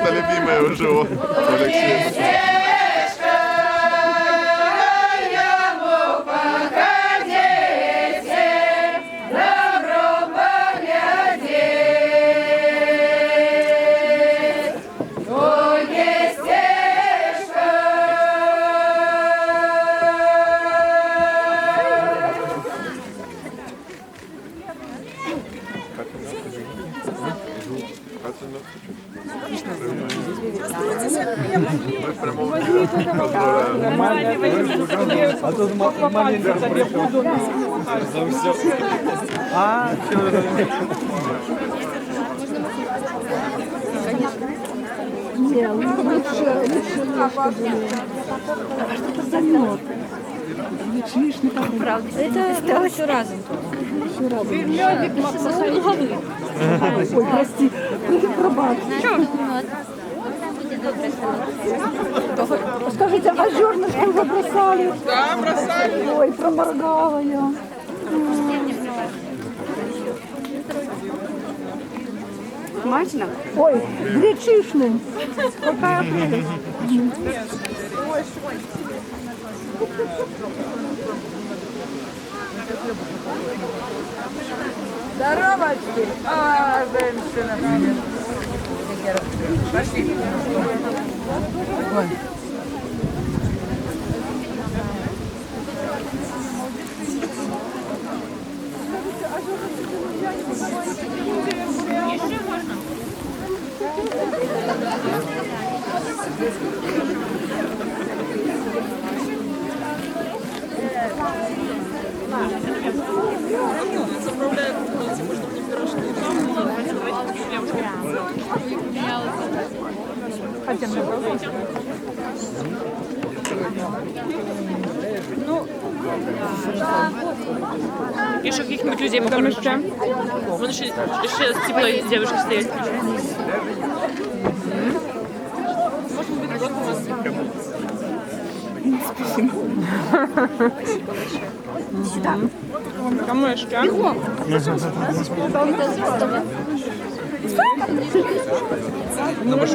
это любимое уже у Алексея. А тут маленький тебе буду за все. А, Не, лучше немножко более. А что это за мед? Личишник. Правда, это все разом. Все разом. Медик Ой, прости. Пробачь. Скажите, а зернышко вы бросали? Да, бросали. Ой, проморгала я. Смачно? Ой, гречишный. Какая прелесть. Здоровочки. А, женщина. Пошли. Ой. Еще можно? Хотя мне Еще каких-нибудь людей покормишь? Вон еще с теплой девушкой стоит. Кому еще?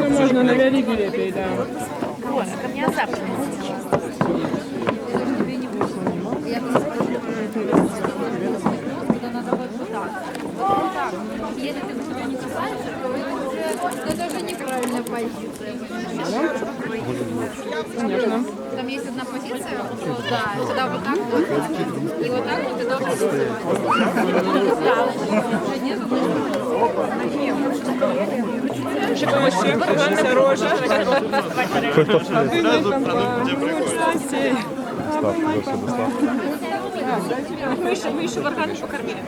Можно на вериге лепить, да. Ко мне завтра. Если ты тебя не касаешься, то это уже неправильная позиция. Конечно. Там есть одна позиция, да, сюда вот так вот, и вот так вот ты должен Шикарно, рожа. А ты не там Мы еще варганы покормили.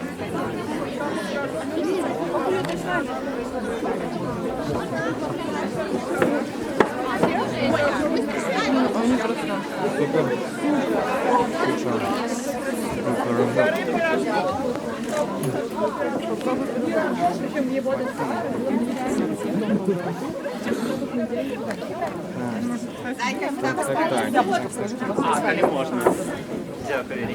можно. Дякую.